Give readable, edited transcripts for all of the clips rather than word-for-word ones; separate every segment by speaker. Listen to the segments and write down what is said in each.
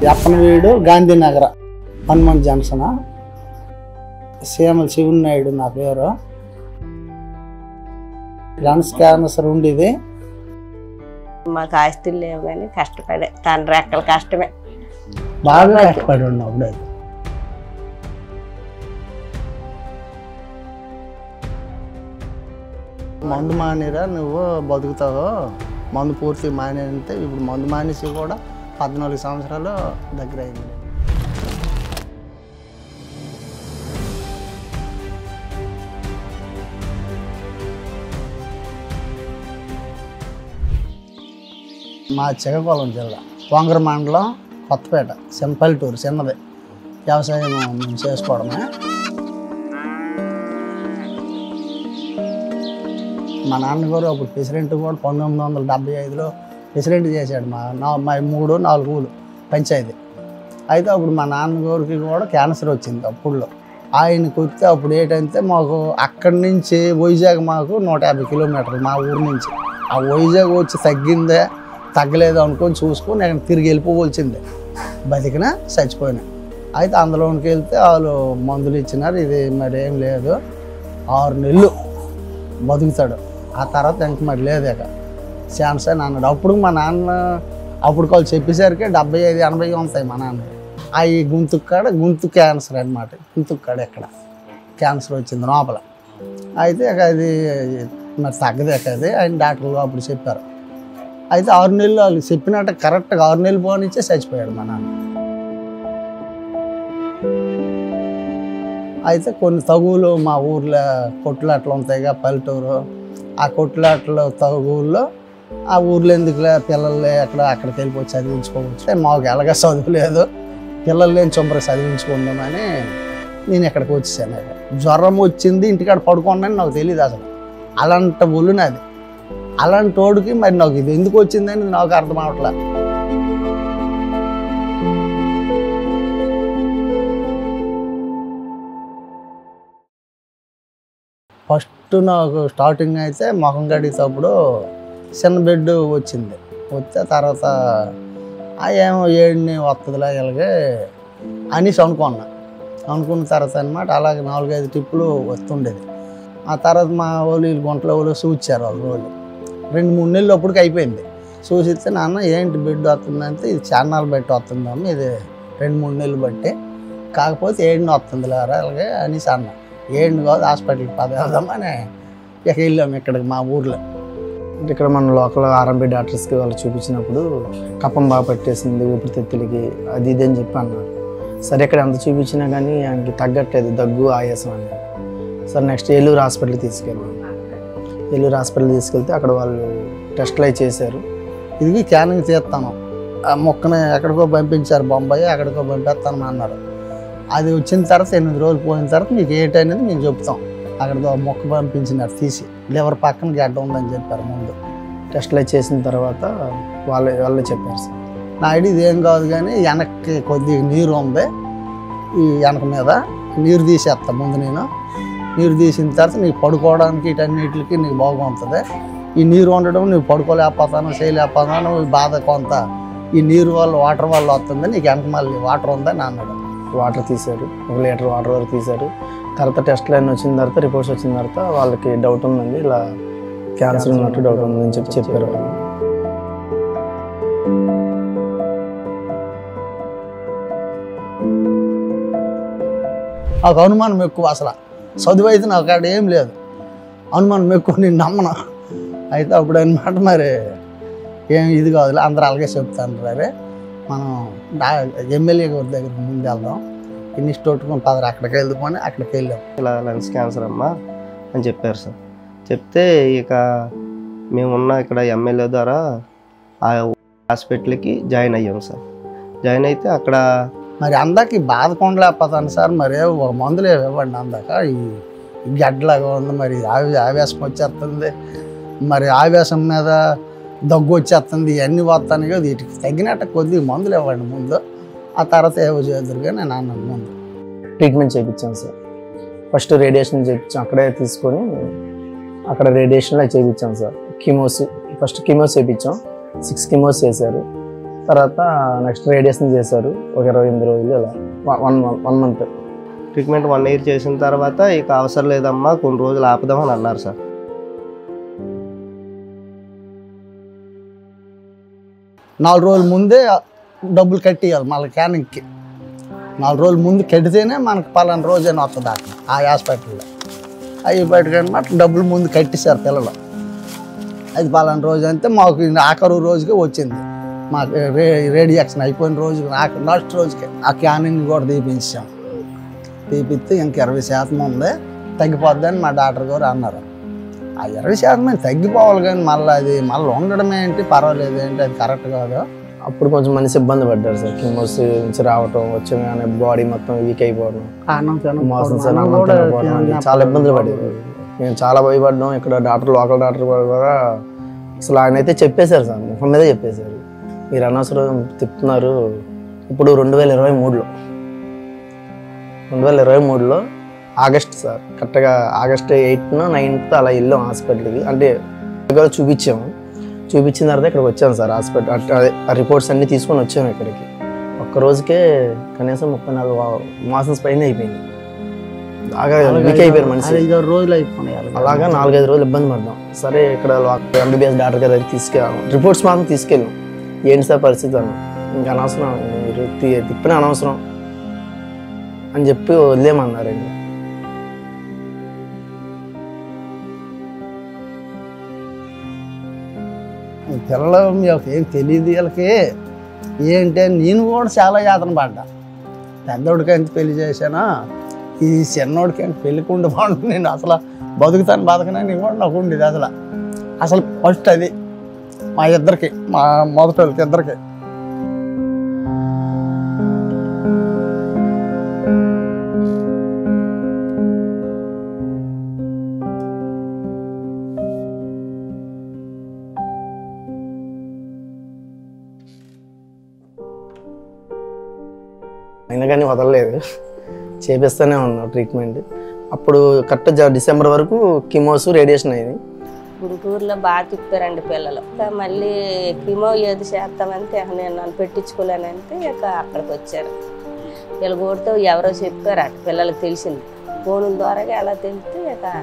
Speaker 1: Appanaveedu Gandhinagar Hanuman junction CML Sivanaidu నా పేరు. Lungs cancer ఉండేది.
Speaker 2: మాకు ఆస్తులు లేవు కానీ కష్టపడే తండ్రి రెక్కల కష్టమే
Speaker 1: బాగా కష్టపడి ఉన్నప్పుడు మందు మానేరా నువ్వు బతుకుతావు, మందు పూర్తి మానేంటే ఇప్పుడు మందు మానేసి కూడా 14 సంవత్సరాలు దగ్గర అయింది. మా శ్రీకాకుళం జిల్లా వంగర మండలం కొత్తపేట సింపల్టూరు చిన్నది. వ్యవసాయం మేము చేసుకోవడమే. మా నాన్నగారు అప్పుడు ప్రెసిడెంట్ కూడా 1975లో ప్రెసిడెంట్ చేశాడు. మా 3-4 ఊళ్ళు పంచాయతీ. అయితే అప్పుడు మా నాన్నగారికి కూడా క్యాన్సర్ వచ్చింది. అప్పుడులో ఆయనకు వస్తే అప్పుడు ఏంటంటే మాకు అక్కడి నుంచి వైజాగ్ మాకు 150 కిలోమీటర్లు మా ఊరి నుంచి. ఆ వైజాగ్ వచ్చి తగ్గిందే తగ్గలేదు అనుకొని చూసుకొని నేను తిరిగి వెళ్ళిపోవలసిందే. బతికినా చచ్చిపోయినా. అయితే అందులోనికి వెళ్తే వాళ్ళు మందులు ఇచ్చినారు. ఇది మరి ఏం లేదు, 6 నెలలు బతుకుతాడు, ఆ తర్వాత ఇంక మరి లేదు ఇక ఛాన్స్ అని అన్నాడు. అప్పుడు మా నాన్న అప్పుడు వాళ్ళు చెప్పేసరికి 75-80 ఉంటాయి మా నాన్న. అవి గొంతు క్యాన్సర్ అనమాట. గొంతుకాడ ఎక్కడ క్యాన్సర్ వచ్చింది లోపల. అయితే అది మరి తగ్గదేక అది ఆయన డాక్టర్లు అప్పుడు చెప్పారు. అయితే 6 నెలలు వాళ్ళు చెప్పినట్టు కరెక్ట్గా 6 నెలలు పోనిచ్చే చచ్చిపోయాడు మా నాన్న. అయితే కొన్ని తగువులు మా ఊర్లో కొట్లాట్లు ఉంటాయిగా పల్లెటూరు. ఆ కొట్లాట్లు తగువుల్లో ఆ ఊర్లో ఎందుకులే పిల్లలు అక్కడికి వెళ్ళిపోయి చదివించుకోవచ్చు, మాకు ఎలాగ చదువు లేదు, పిల్లలు లేని చొంబర చదివించుకుందామని నేను ఇక్కడికి వచ్చేసాను. జ్వరం వచ్చింది, ఇంటికాడ పడుకున్నాను, నాకు తెలియదు అసలు. అలాంటి ఒళ్ళు నాది. అలాంటి తోడుకి మరి నాకు ఇది ఎందుకు వచ్చిందని నాకు అర్థం అవట్లే. ఫస్ట్ నాకు స్టార్టింగ్ అయితే మొహం గడిచేటప్పుడు చిన్న బెడ్ వచ్చింది. వస్తే తర్వాత ఏమో ఏడిని వస్తుందిలే ఇలాగే అనేసి అనుకున్న తర్వాత అనమాట. అలాగే 4-5 టిప్పులు వస్తుండేది. ఆ తర్వాత మా వాళ్ళు గుంటల వాళ్ళు చూచారు. వాళ్ళు రోజు 2-3 నెలలు అప్పటికి అయిపోయింది. చూసిస్తే నాన్న ఏంటి బెడ్ వస్తుందంటే ఇది చాన్నాలు బట్టి వస్తుందమ్మ, ఇది 2-3 నెలలు బట్టి, కాకపోతే ఏడిని వస్తుంది లేరా అలాగే అనేసి అన్న. ఏడిని కాదు హాస్పిటల్కి వెళ్దామని ఇక వెళ్ళాము ఇక్కడికి మా ఊర్లో. ఇక్కడ మన లోకల్ ఆర్ఎంపీ డాక్టర్స్కి వాళ్ళు చూపించినప్పుడు కప్పం బాగా పట్టేసింది, ఊపిరితిత్తులకి అది ఇది అని చెప్పి అన్నారు. సరే ఇక్కడ ఎంత చూపించినా కానీ ఆయనకి తగ్గట్లేదు, దగ్గు ఆయాసం అనేది. సరే నెక్స్ట్ ఏలూరు హాస్పిటల్కి తీసుకెళ్ళాను. ఏలూరు హాస్పిటల్ తీసుకెళ్తే అక్కడ వాళ్ళు టెస్ట్లు అవి చేశారు. ఇది స్కానింగ్ చేస్తాను, ఆ మొక్కని ఎక్కడికో పంపించారు, బొంబాయి ఎక్కడికో పంపిస్తాను అన్నారు. అది వచ్చిన తర్వాత 8 రోజులు పోయిన తర్వాత మీకు ఏంటనేది మేము చెప్తాం. అక్కడ మొక్క పంపించినారు తీసి, లివర్ పక్కన గడ్డ ఉందని చెప్పారు. ముందు టెస్ట్లు చేసిన తర్వాత వాళ్ళే చెప్పారు. సార్ నా ఐడి ఇది ఏం కాదు కానీ వెనక్కి కొద్దిగా నీరు ఉంది, ఈ వెనక మీద నీరు తీసేస్తా. ముందు నేను నీరు తీసిన తర్వాత నీకు పడుకోవడానికి వీటన్నిటికి నీకు బాగుంటుంది. ఈ నీరు ఉండడం నువ్వు పడుకోలేకపోతాను, చేయలేకపోతాను, బాధ కొంత ఈ నీరు వల్ల వాటర్ వల్ల వస్తుంది, నీకు వెనక మళ్ళీ వాటర్ ఉందని అన్నాడు. వాటర్ తీశారు, 1 లీటర్ వాటర్ వరకు తీశారు. తర్వాత టెస్ట్లు అన్నీ వచ్చిన తర్వాత రిపోర్ట్స్ వచ్చిన తర్వాత వాళ్ళకి డౌట్ ఉందండి, ఇలా క్యాన్సర్ ఉన్నట్టు డౌట్ ఉందని చెప్పారు వాళ్ళు. నాకు అనుమానం ఎక్కువ, అసలు చదువు అయితే నాకు అక్కడ ఏం లేదు, అనుమానం ఎక్కువ, నేను నమ్మను. అయితే అప్పుడు అనమాట మరి ఏం ఇది కాదులే, అందరూ అలాగే చెప్తాను రే, మనం ఎమ్మెల్యే గారి దగ్గరికి ముందు వెళ్దాం, ఇన్ని కొట్టుకొని పదరు అక్కడికి వెళ్దామని అక్కడికి వెళ్ళాం.
Speaker 3: ఇలా లంగ్స్ క్యాన్సర్ అమ్మా అని చెప్పారు సార్. చెప్తే ఇక మేమున్న ఇక్కడ ఎమ్మెల్యే ద్వారా ఆ హాస్పిటల్కి జాయిన్ అయ్యాము సార్. జాయిన్ అయితే అక్కడ
Speaker 1: మరి అందరికి బాధకుండలేకపోతాను సార్, మరి ఒక మందులు ఇవ్వండి అందాక, ఈ గడ్డలాగా ఉంది, మరి ఆవేశం వచ్చేస్తుంది, మరి ఆవేశం మీద దగ్గు వచ్చేస్తుంది, ఇవన్నీ వస్తాను కదా, వీటికి తగ్గినట్టు కొద్దిగా మందులు ఇవ్వండి ముందు, ఆ తర్వాత ఏవో చేద్దరు కానీ నేను అన్నాను. ముందు ట్రీట్మెంట్ చేయించాను సార్. ఫస్ట్ రేడియేషన్ చేయించాం, అక్కడే తీసుకొని అక్కడ రేడియేషన్లో చేయించాం సార్. ఫస్ట్ కీమోస్ చేయించాం, 6 కీమోస్ చేశారు.
Speaker 4: తర్వాత నెక్స్ట్ రేడియేషన్ చేశారు ఒక 28 రోజులు ఇలా 1 మంత్.
Speaker 3: ట్రీట్మెంట్ 1 ఇయర్ చేసిన తర్వాత ఇక అవసరం లేదమ్మా కొన్ని రోజులు ఆపుదామని అన్నారు సార్.
Speaker 1: 4 రోజుల ముందే డబ్బులు కట్టియాలి మళ్ళీ క్యానింగ్కి. 4 రోజుల ముందు కట్టితేనే మనకు పలానా రోజైనా వస్తుంది అక్కడ ఆ హాస్పిటల్లో. అవి బయటకనమాట డబ్బులు ముందు కట్టిస్తారు పిల్లలు. అది పలానా రోజు అంటే మాకు ఆఖరు రోజుకే వచ్చింది. మాకు రేడియేషన్ అయిపోయిన రోజు లాస్ట్ రోజుకే ఆ క్యానింగ్ కూడా తీపించాం. తీపిస్తే ఇంక 20% ఉంది తగ్గిపోద్దని మా డాక్టర్ గారు అన్నారు. ఆ 20% తగ్గిపోవాలి కానీ మళ్ళీ అది మళ్ళీ ఉండడం ఏంటి పర్వాలేదు ఏంటి అది కరెక్ట్ కాదు.
Speaker 4: అప్పుడు కొంచెం మనిషి ఇబ్బంది పడ్డారు సార్. కిమోస్ నుంచి రావటం వచ్చగానే బాడీ మొత్తం వీక్ అయిపోవడం, చాలా ఇబ్బందులు పడేది. మేము చాలా భయపడ్డాం. ఇక్కడ లోకల్ డాక్టర్ కూడా అసలు ఆయన అయితే చెప్పేశారు సార్, ముఖం మీదే చెప్పేశారు, మీరు అనవసరం తిప్పుతున్నారు. ఇప్పుడు 2023లో ఆగస్ట్ సార్, కరెక్ట్గా ఆగస్ట్ 8th, 9th అలా వెళ్ళాం హాస్పిటల్కి. అంటే చూపించాము. చూపించిన తర్వాత ఇక్కడికి వచ్చాను సార్ హాస్పిటల్. అదే ఆ రిపోర్ట్స్ అన్నీ తీసుకొని వచ్చాము ఇక్కడికి. ఒక్క రోజుకే కనీసం 34 మాసన్స్ పైన అయిపోయింది. బాగా వీక్ అయిపోయారు మనిషి.
Speaker 1: 5 రోజులు అయిపోయినాయి.
Speaker 4: అలాగా 4-5 రోజులు ఇబ్బంది పడ్డాం. సరే ఇక్కడ MBBS డాక్టర్ గారి దగ్గరికి తీసుకెళ్ళాం. రిపోర్ట్స్ మాత్రం తీసుకెళ్ళాం. ఏంటి సార్ పరిస్థితి అన్న, ఇంకా అనవసరం మీరు తిప్పిన అనవసరం అని చెప్పి వదిలేమన్నారండి.
Speaker 1: పిల్లలు వీళ్ళకి ఏం తెలియదు. వీళ్ళకి ఏంటి నేను కూడా చాలా యాతన పడ్డా. పెద్దోడికి ఎంత పెళ్లి చేశానా, ఈ చిన్నోడికి ఎంత పెళ్ళికుండా బాగుంటుంది. నేను అసలు బతకనని కూడా నాకు ఉండేది అసలు ఫస్ట్ అది మా ఇద్దరికి, మా మొదటి వాళ్ళకి ఇద్దరికి.
Speaker 4: అయినా కానీ వదలలేదు, చేపిస్తూనే ఉన్నాం ట్రీట్మెంట్. అప్పుడు కరెక్ట్ డిసెంబర్ వరకు కిమోస్ రేడియేషన్ అయింది.
Speaker 2: గుంటూరులో బాగా తిప్పారండి పిల్లలు. మళ్ళీ కిమో ఏది చేస్తామంటే నేను నన్ను పెట్టించుకోలేనంటే ఇక అక్కడికి వచ్చారు. వీళ్ళ కూడితో ఎవరో చెప్పారు అటు పిల్లలకు తెలిసింది, ఫోనుల ద్వారా అలా తెలిస్తే ఇక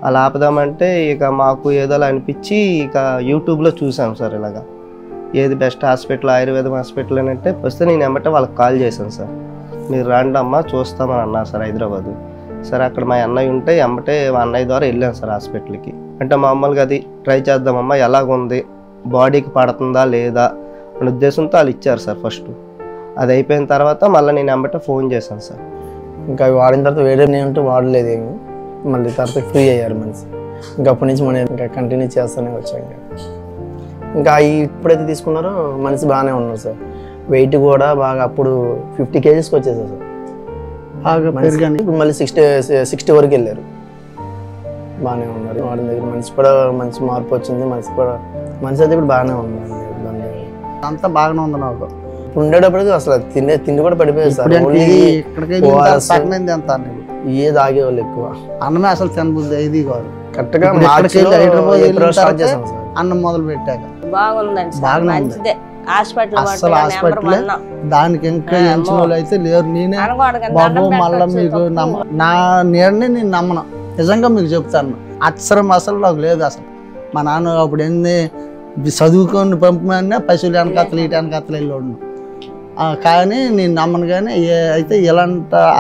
Speaker 3: అలా ఆపుదామంటే ఇక మాకు ఏదోలా అనిపించి ఇక యూట్యూబ్లో చూసాం సార్. ఇలాగా ఏది బెస్ట్ హాస్పిటల్, ఆయుర్వేదం హాస్పిటల్ అని అంటే వస్తే నేను వెంబటే వాళ్ళకి కాల్ చేశాను సార్. మీరు రండి అమ్మా చూస్తామని అన్నారు సార్ హైదరాబాదు. సరే అక్కడ మా అన్నయ్య ఉంటే వెంబటే మా అన్నయ్య ద్వారా వెళ్ళాను సార్ హాస్పిటల్కి. అంటే మామూలుగా అది ట్రై చేద్దామమ్మా ఎలాగుంది, బాడీకి పడుతుందా లేదా అనే ఉద్దేశంతో వాళ్ళు ఇచ్చారు సార్ ఫస్ట్. అది అయిపోయిన తర్వాత మళ్ళీ నేను వెంబటే ఫోన్ చేశాను సార్.
Speaker 4: ఇంకా అవి వాడిన తర్వాత వేరే ఉంటూ వాడలేదేమి. మళ్ళీ తర్వాత ఫ్రీ అయ్యారు మనిషి. ఇంకా అప్పటి నుంచి మనం ఇంకా కంటిన్యూ చేస్తూనే వచ్చాం. ఇంకా ఇప్పుడైతే తీసుకున్నారో మనిషి బాగానే ఉన్నారు సార్. వెయిట్ కూడా బాగా అప్పుడు 50 kgsకి వచ్చేసారు సార్. ఇప్పుడు మళ్ళీ 60 వరకు వెళ్ళారు. బాగానే ఉన్నారు. వాడి దగ్గర మనిషి కూడా మంచి మార్పు వచ్చింది. మనిషి అయితే ఇప్పుడు బాగానే ఉన్నారు.
Speaker 1: అంతా బాగానే ఉంది నాకు.
Speaker 4: ఇప్పుడు ఉండేటప్పటికి అసలు తిండి కూడా పడిపోయేది సార్. ఏ తాగేవాళ్ళు ఎక్కువ,
Speaker 1: అన్నమే అసలు తినబుద్ధి ఇది కాదు.
Speaker 4: కరెక్ట్గా
Speaker 1: అన్నం మొదలు పెట్టాక
Speaker 2: బాగుందండి, మంచిదే హాస్పిటల్.
Speaker 1: అసలు హాస్పిటల్ దానికి ఇంకా ఎంచిన వాళ్ళు అయితే లేరు. నేనే బాబు మళ్ళీ మీకు నా నీడని నేను నమ్మను, నిజంగా మీకు చెప్తాను. అసలు నాకు లేదు అసలు. మా నాన్న అప్పుడు ఎన్ని చదువుకొని పంపమన్నా పశువులు వెనకత్తలు ఇటు వెనకత్తలు వెళ్ళి. కానీ నేను నమ్మను. కానీ అయితే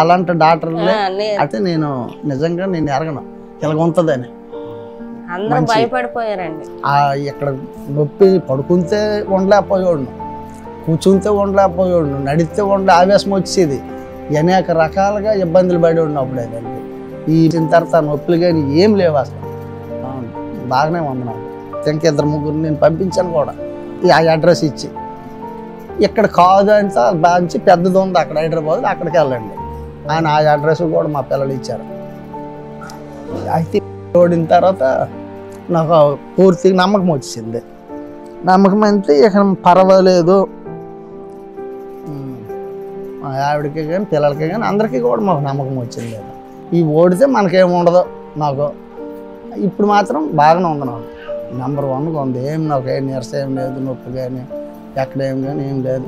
Speaker 1: అలాంటి డాక్టర్లే అయితే నేను నిజంగా నేను ఎరగను ఇలాగ ఉంటుందని.
Speaker 2: భయపడిపోయారండి.
Speaker 1: ఇక్కడ నొప్పి పడుకుంటే ఉండలేకపోయాడు, కూర్చుంటే ఉండలేకపోయాడు, నడిస్తే ఆవేశం వచ్చేది. అనేక రకాలుగా ఇబ్బందులు పడి ఉన్నప్పుడే దానికి ఈ తర్వాత నొప్పులు కానీ ఏం లేవు అసలు. బాగానే ఉంది నాకు. ఇంకా 2-3 నేను పంపించాను కూడా ఆ అడ్రస్ ఇచ్చి. ఇక్కడ కాదు అంటే బాగా పెద్దది ఉంది అక్కడ హైదరాబాద్, అక్కడికి వెళ్ళండి ఆయన ఆ అడ్రస్ కూడా మా పిల్లలు ఇచ్చారు. అయితే ఓడిన తర్వాత నాకు పూర్తిగా నమ్మకం వచ్చింది. నమ్మకం అంటే ఇక పర్వాలేదు, ఆవిడకి కానీ పిల్లలకి కానీ అందరికీ కూడా మాకు నమ్మకం వచ్చింది. ఈ ఓడితే మనకేముండదు నాకు. ఇప్పుడు మాత్రం బాగానే ఉంది నాకు. నెంబర్ 1గా ఉంది. ఏం నాకు నీరసం ఏం లేదు, నొప్పి కానీ ఎక్కడ ఏం కానీ ఏం లేదు.